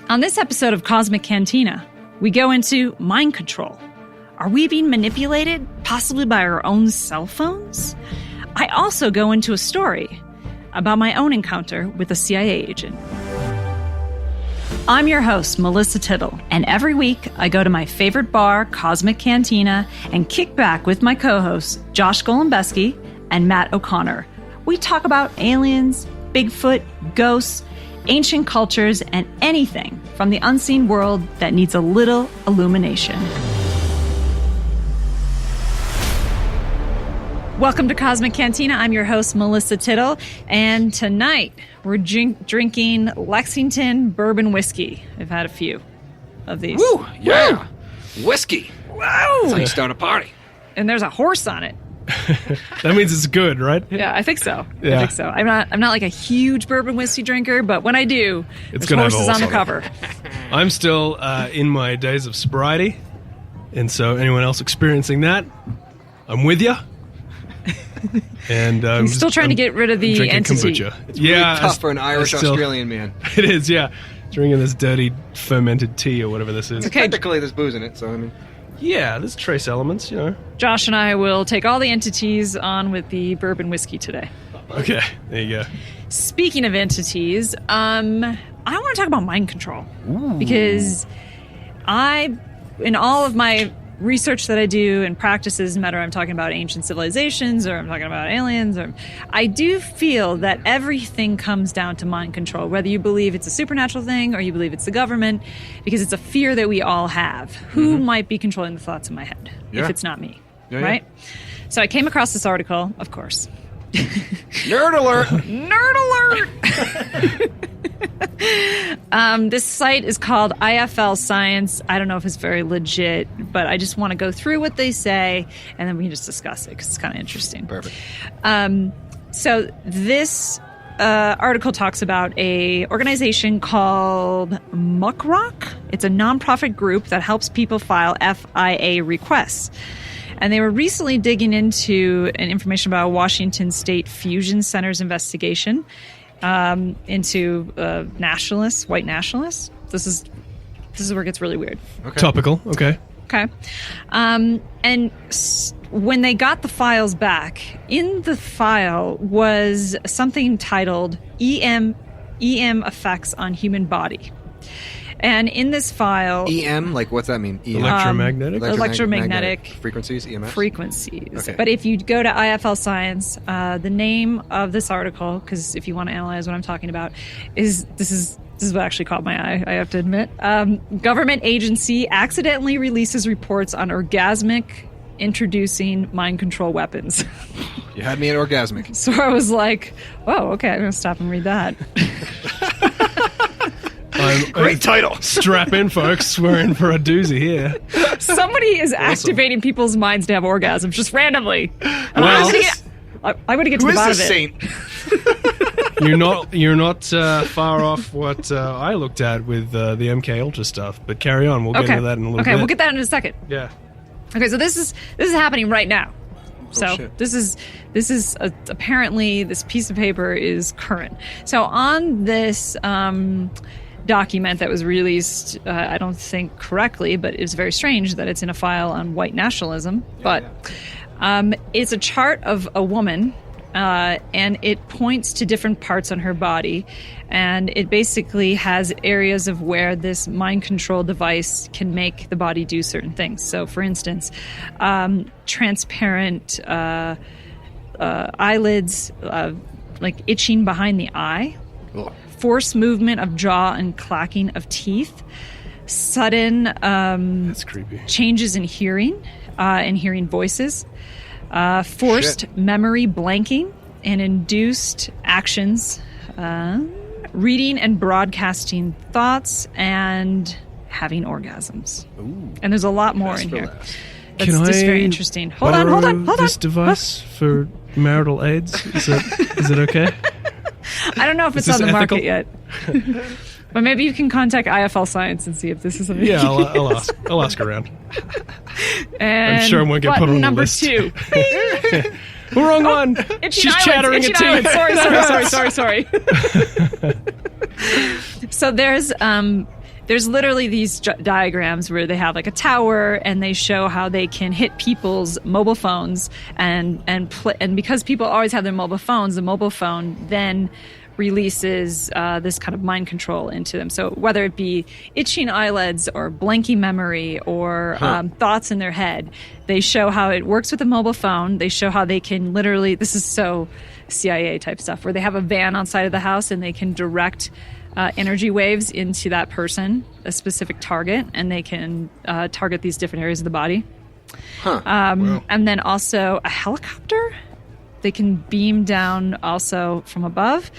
On this episode of Cosmic Cantina, we go into mind control. Are we being manipulated, possibly by our own cell phones? I also go into a story about my own encounter with a CIA agent. I'm your host, Melissa Tittle, and every week I go to my favorite bar, Cosmic Cantina, and kick back with my co-hosts, Josh Golombeski and Matt O'Connor. We talk about aliens, Bigfoot, ghosts, ancient cultures, and anything from the unseen world that needs a little illumination. Welcome to Cosmic Cantina. I'm your host, Melissa Tittle, and tonight we're drinking Lexington bourbon whiskey. I've had a few of these. Woo! Yeah! Woo. Whiskey! Wow! That's how you start a party. And there's a horse on it. That means it's good, right? Yeah, I think so. Yeah. I think so. I'm not like a huge bourbon whiskey drinker, but when I do, It's there's gonna have a horses on the horse cover. I'm still in my days of sobriety, and so anyone else experiencing that, I'm with you. And I'm still trying to get rid of the drinking entity. kombucha. It's really tough for an Irish still- Australian man. It is, yeah. Drinking this dirty fermented tea or whatever this is. Okay. Technically, there's booze in it, so I mean... Yeah, there's trace elements, you know. Josh and I will take all the entities on with the bourbon whiskey today. Okay, there you go. Speaking of entities, I want to talk about mind control. Because in all of my research that I do and practices, no matter I'm talking about ancient civilizations or I'm talking about aliens, or I do feel that everything comes down to mind control, whether you believe it's a supernatural thing or you believe it's the government, because it's a fear that we all have. Who might be controlling the thoughts in my head if it's not me, right? So I came across this article, of course. Nerd alert! Nerd alert! This site is called IFL Science. I don't know if it's very legit, but I just want to go through what they say, and then we can just discuss it because it's kind of interesting. Perfect. So this article talks about a organization called MKUltra. It's a nonprofit group that helps people file FIA requests. And they were recently digging into information about Washington State Fusion Center's investigation into nationalists, white nationalists. This is where it gets really weird. Okay. Topical, okay. Okay. When they got the files back, in the file was something titled EM effects on human body. And in this file... EM? Like, what's that mean? EM? Electromagnetic? Electromagnetic frequencies, EMF? Frequencies. Okay. But if you go to IFL Science, the name of this article, because if you want to analyze what I'm talking about, this is what actually caught my eye, I have to admit. Government agency accidentally releases reports on orgasmic introducing mind control weapons. You had me at orgasmic. So I was like, whoa, okay, I'm going to stop and read that. Great title. Strap in, folks. We're in for a doozy here. Somebody is activating people's minds to have orgasms just randomly. And Well, I'm going to get to Who the is bottom this of it. saint? You're not far off what I looked at with the MKUltra stuff, but carry on. We'll get into that in a little bit. Okay, we'll get that in a second. Yeah. Okay, so this is happening right now. So shit. this is apparently this piece of paper is current. So on this document that was released, I don't think correctly, but it's very strange that it's in a file on white nationalism. But it's a chart of a woman, and it points to different parts on her body, and it basically has areas of where this mind control device can make the body do certain things. So, for instance, transparent eyelids, like itching behind the eye. Ugh. Forced movement of jaw and clacking of teeth, sudden That's creepy. changes in hearing and hearing voices, forced memory blanking, and induced actions, reading and broadcasting thoughts, and having orgasms. Ooh. And there's a lot more Best in for here. last. That's Can just I very interesting. Hold on. this device for marital aids? Is it okay? I don't know if it's this on the ethical? market yet. But maybe you can contact IFL Science and see if this is something. Yeah, I'll ask. I'll ask around. And I'm sure I won't get put on the number list. 2. Wrong one. Itchy She's eyelids, chattering itchy at teeth. eyelids. Sorry. So there's there's literally these diagrams where they have like a tower and they show how they can hit people's mobile phones and because people always have their mobile phones, the mobile phone then releases this kind of mind control into them. So whether it be itching eyelids or blanky memory or thoughts in their head, they show how it works with the mobile phone. They show how they can literally, this is so CIA type stuff, where they have a van outside of the house and they can direct energy waves into that person, a specific target, and they can target these different areas of the body. Wow. And then also a helicopter. They can beam down also from above.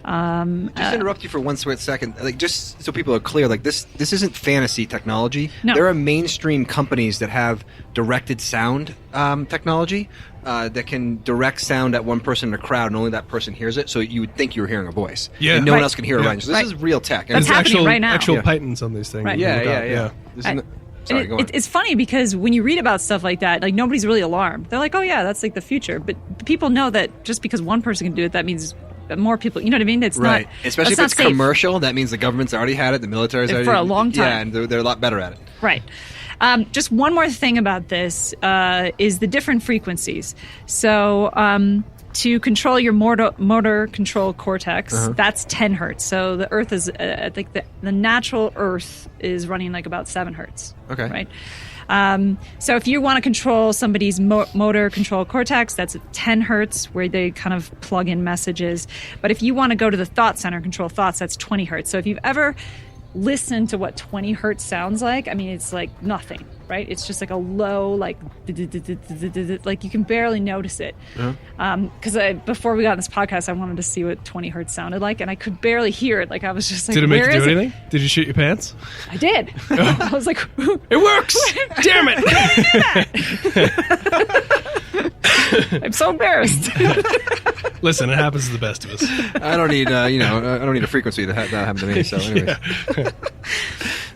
Just interrupt you for one sweet second, like just so people are clear. Like this isn't fantasy technology. No. There are mainstream companies that have directed sound technology that can direct sound at one person in a crowd, and only that person hears it. So you would think you were hearing a voice, Yeah. and no one Right. else can hear it. Yeah. Right. So this is real tech. That's And- happening right now. Actual Yeah. patents on these things. Right. no Yeah, doubt, yeah. This I- isn't, sorry, go on. It's funny because when you read about stuff like that, like nobody's really alarmed. They're like, oh yeah, that's like the future. But people know that just because one person can do it, that means that more people, you know what I mean? It's Right. not, Especially if that's it's not safe. commercial, that means the government's already had it, the military's already For a long time. Yeah, and they're a lot better at it. Right. Just one more thing about this is the different frequencies. So to control your motor control cortex, that's 10 hertz. So the Earth is, I think the natural Earth is running like about 7 hertz. Okay. Right. So if you want to control somebody's motor control cortex, that's 10 hertz, where they kind of plug in messages. But if you want to go to the thought center, control thoughts, that's 20 hertz. So if you've ever listened to what 20 hertz sounds like, I mean, it's like nothing, right? It's just like a low, like you can barely notice it. Because before we got on this podcast, I wanted to see what 20 hertz sounded like, and I could barely hear it. Like I was just like, Did it make where you is do anything? Did you shoot your pants? I did. I was like, It works! Damn it! I'm so embarrassed. Listen, it happens to the best of us. I don't need, I don't need a frequency to have that happen to me. So, anyways.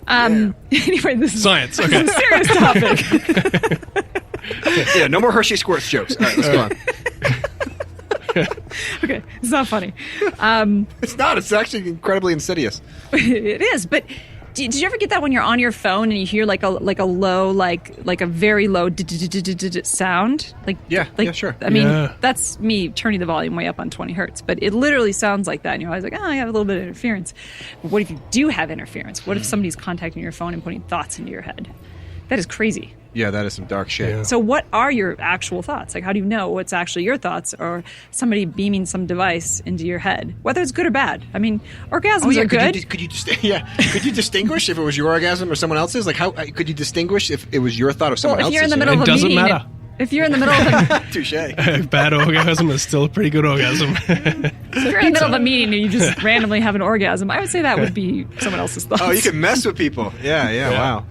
Anyway, this is Science. a Okay. serious topic. Yeah, no more Hershey Squirts jokes. All right, let's go on. Okay, it's not funny. It's not. It's actually incredibly insidious. It is, but did you ever get that when you're on your phone and you hear like a low, like a very low sound? Yeah, sure. I mean, Yeah. that's me turning the volume way up on 20 hertz, but it literally sounds like that. And you're always like, oh, I have a little bit of interference. But what if you do have interference? What if somebody's contacting your phone and putting thoughts into your head? That is crazy. Yeah, that is some dark shit. Yeah. So what are your actual thoughts? Like, how do you know what's actually your thoughts or somebody beaming some device into your head, whether it's good or bad? I mean, orgasms are good. Could you distinguish if it was your orgasm or someone else's? Like, how could you distinguish if it was your thought or someone Well, if you're in else's? the middle It of a doesn't meeting, matter. if you're in the middle of a, Touche. Bad orgasm is still a pretty good orgasm. if you're in the middle of a meeting and you just randomly have an orgasm, I would say that would be someone else's thoughts. Oh, you can mess with people. Yeah. Wow.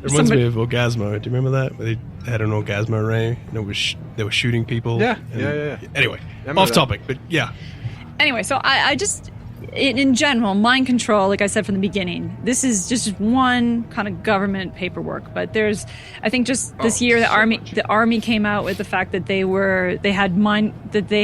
It reminds Somebody- me of Orgasmo. Do you remember that? Where they had an Orgasmo ray and it was they were shooting people. Yeah, and- yeah. Anyway, remember off that. topic, but yeah. Anyway, so I just, in general, mind control, like I said from the beginning, this is just one kind of government paperwork. But there's, I think, just this year, the army came out with the fact that they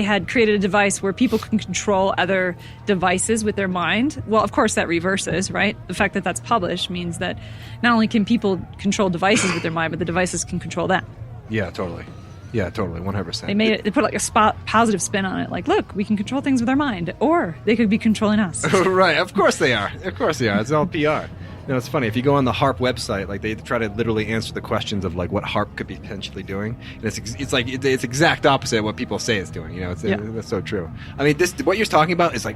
had created a device where people can control other devices with their mind. Well, of course, that reverses, right? The fact that that's published means that not only can people control devices with their mind, but the devices can control them. Yeah, totally. 100%. They made it. They put like a positive spin on it. Like, look, we can control things with our mind, or they could be controlling us. Right. Of course they are. It's all PR. You know, it's funny. If you go on the HARP website, like they try to literally answer the questions of like what HARP could be potentially doing, and it's exact opposite of what people say it's doing. You know, that's so true. I mean, what you're talking about is like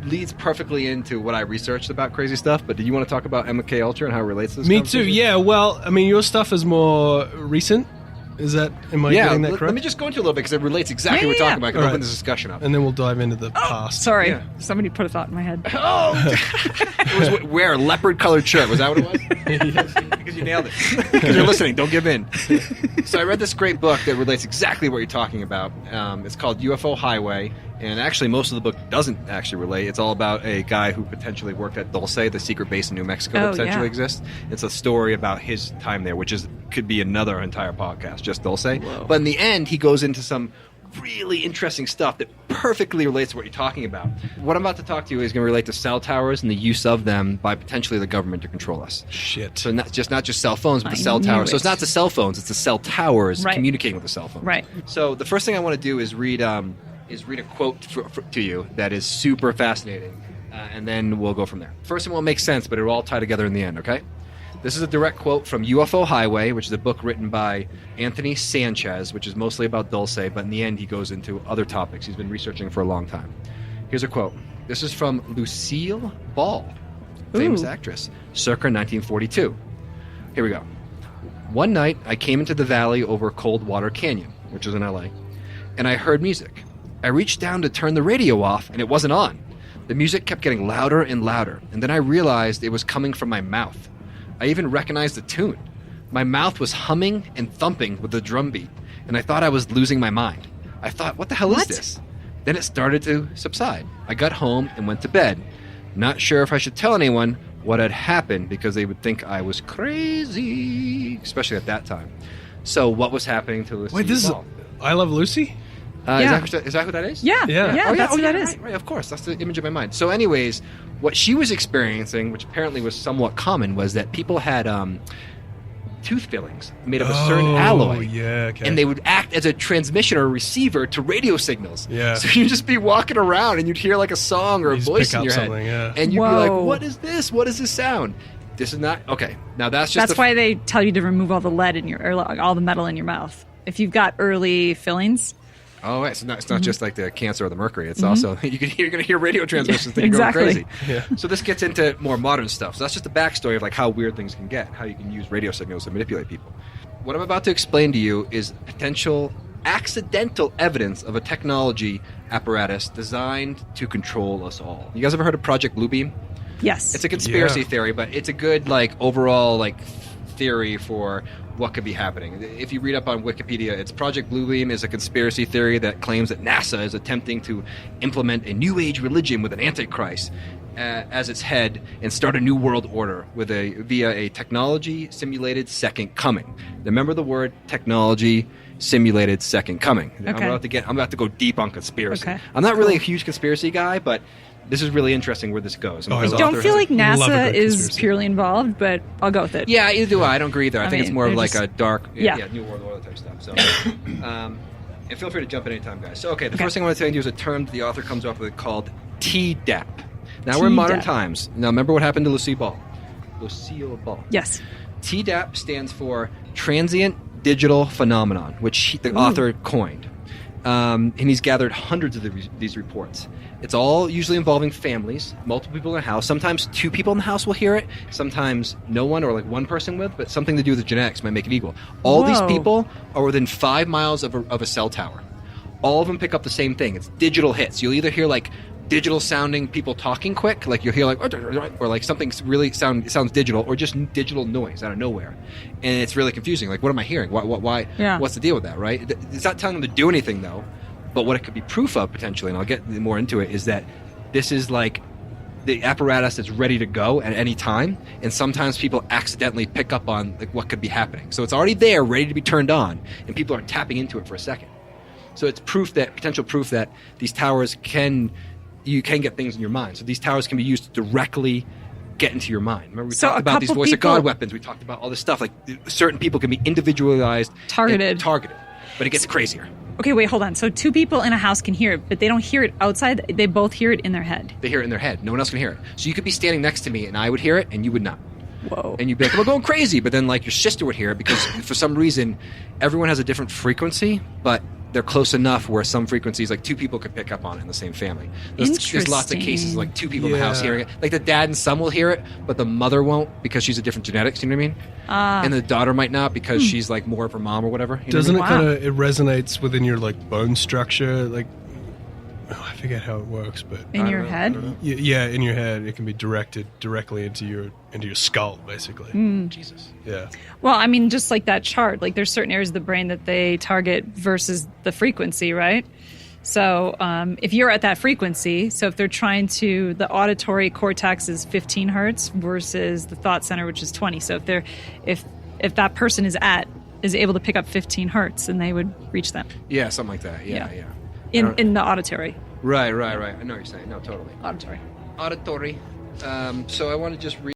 leads perfectly into what I researched about crazy stuff. But do you want to talk about MKUltra and how it relates to this? Me too. conversation? Yeah. Well, I mean, your stuff is more recent. Is that? Am I getting that correct? let me just go into a little bit because it relates exactly what we're talking about. I can All open right. this discussion up. And then we'll dive into the past. Sorry, Yeah. somebody put a thought in my head. Oh, it was wear a leopard-colored shirt. Was that what it was? Yes. Because you nailed it. Because you're listening. Don't give in. So I read this great book that relates exactly what you're talking about. It's called UFO Highway, and actually most of the book doesn't actually relate. It's all about a guy who potentially worked at Dulce, the secret base in New Mexico that potentially exists. It's a story about his time there, which could be another entire podcast, just Dulce. Whoa. But in the end, he goes into some really interesting stuff that perfectly relates to what you're talking about. What I'm about to talk to you is going to relate to cell towers and the use of them by potentially the government to control us. Shit. So not just cell phones, but the I cell knew towers. So it. it's not the cell phones; it's the cell towers Right. communicating with the cell phones. Right. So the first thing I want to do is read a quote to you that is super fascinating, and then we'll go from there. First, it won't make sense, but it will all tie together in the end. Okay. This is a direct quote from UFO Highway, which is a book written by Anthony Sanchez, which is mostly about Dulce, but in the end he goes into other topics. He's been researching for a long time. Here's a quote. This is from Lucille Ball, famous Ooh. actress, circa 1942. Here we go. One night, I came into the valley over Coldwater Canyon, which is in LA, and I heard music. I reached down to turn the radio off, and it wasn't on. The music kept getting louder and louder, and then I realized it was coming from my mouth. I even recognized the tune. My mouth was humming and thumping with the drum beat, and I thought I was losing my mind. I thought, what the hell is this? Then it started to subside. I got home and went to bed. Not sure if I should tell anyone what had happened because they would think I was crazy, especially at that time. So what was happening to Lucy? Wait, this is I Love Lucy? Yeah. Is that who that is? Yeah. Yeah. Yeah. That's what that is. Right, of course. That's the image of my mind. So anyways, what she was experiencing, which apparently was somewhat common, was that people had tooth fillings made of a certain alloy. Yeah, okay. And they would act as a transmission or a receiver to radio signals. Yeah. So you'd just be walking around and you'd hear like a song or a You just voice pick in up your head. something, yeah. And you'd be like, Whoa. what is this? What is this sound? This is not... Okay, now that's just... That's why they tell you to remove all the lead in your, or all the metal in your mouth. If you've got early fillings. Oh, right. So it's not just like the cancer or the mercury. It's also... You're going to hear radio transmissions that you're Exactly. going crazy. Yeah. So this gets into more modern stuff. So that's just the backstory of like how weird things can get, how you can use radio signals to manipulate people. What I'm about to explain to you is potential accidental evidence of a technology apparatus designed to control us all. You guys ever heard of Project Bluebeam? Yes. It's a conspiracy Yeah. theory, but it's a good like overall like theory for what could be happening. If you read up on Wikipedia, it's Project Bluebeam is a conspiracy theory that claims that NASA is attempting to implement a new age religion with an antichrist as its head and start a new world order via a technology simulated second coming. Remember the word technology simulated second coming. Okay. I'm about to go deep on conspiracy. Okay. I'm not really a huge conspiracy guy, but this is really interesting where this goes. And Oh, I this love Don't author feel has- like Love a NASA good is conspiracy. purely involved, but I'll go with it. Yeah, either do I. I don't agree either. I I think it's mean, more of they're like just- a dark, Yeah. New World Order type stuff. So, and feel free to jump in anytime, guys. So, okay, the first thing I want to tell you is a term that the author comes up with called TDAP. Now we're in modern TDAP. times. Now remember what happened to Lucille Ball. Yes. TDAP stands for Transient Digital Phenomenon, which the author coined. And he's gathered hundreds of these reports. It's all usually involving families, multiple people in a house. Sometimes two people in the house will hear it. Sometimes no one or like one person with, but something to do with the genetics might make it equal. All these Whoa. people are within 5 miles of a cell tower. All of them pick up the same thing. It's digital hits. You'll either hear like digital sounding people talking quick, like you'll hear like, or like something really sounds digital, or just digital noise out of nowhere, and it's really confusing. Like, what am I hearing? Why? Yeah. What's the deal with that? Right? It's not telling them to do anything though, but what it could be proof of potentially, and I'll get more into it, is that this is like the apparatus that's ready to go at any time, and sometimes people accidentally pick up on like what could be happening. So it's already there, ready to be turned on, and people are tapping into it for a second. So it's potential proof that these towers you can get things in your mind. So these towers can be used to directly get into your mind. Remember we So talked a about these couple voice of God people- weapons. We talked about all this stuff. Like certain people can be individualized, Targeted. and targeted. But it gets crazier. Okay, wait, hold on. So two people in a house can hear it, but they don't hear it outside. They both hear it in their head. They hear it in their head. No one else can hear it. So you could be standing next to me, and I would hear it, and you would not. Whoa. And you'd be like, "I'm going crazy," but then like your sister would hear it because for some reason, everyone has a different frequency, but they're close enough where some frequencies, like two people could pick up on it in the same family. There's lots of cases like two people in the house Yeah. hearing it. Like the dad and son will hear it, but the mother won't because she's a different genetics. You know what I mean? And the daughter might not because she's like more of her mom or whatever. You know Doesn't what I mean? it kind of, it resonates within your like bone structure? Like, I forget how it works, but In your know, I head? don't know. yeah, in your head, it can be directed directly into your skull, basically. Jesus. Yeah. Well, I mean, just like that chart, like there's certain areas of the brain that they target versus the frequency, right? So if you're at that frequency, so if they're trying to, the auditory cortex is 15 hertz versus the thought center, which is 20. So if that person is at is able to pick up 15 hertz, and they would reach them. Yeah, something like that. Yeah. In the auditory. Right. I know what you're saying. No, totally. Auditory. Auditory. So I want to just read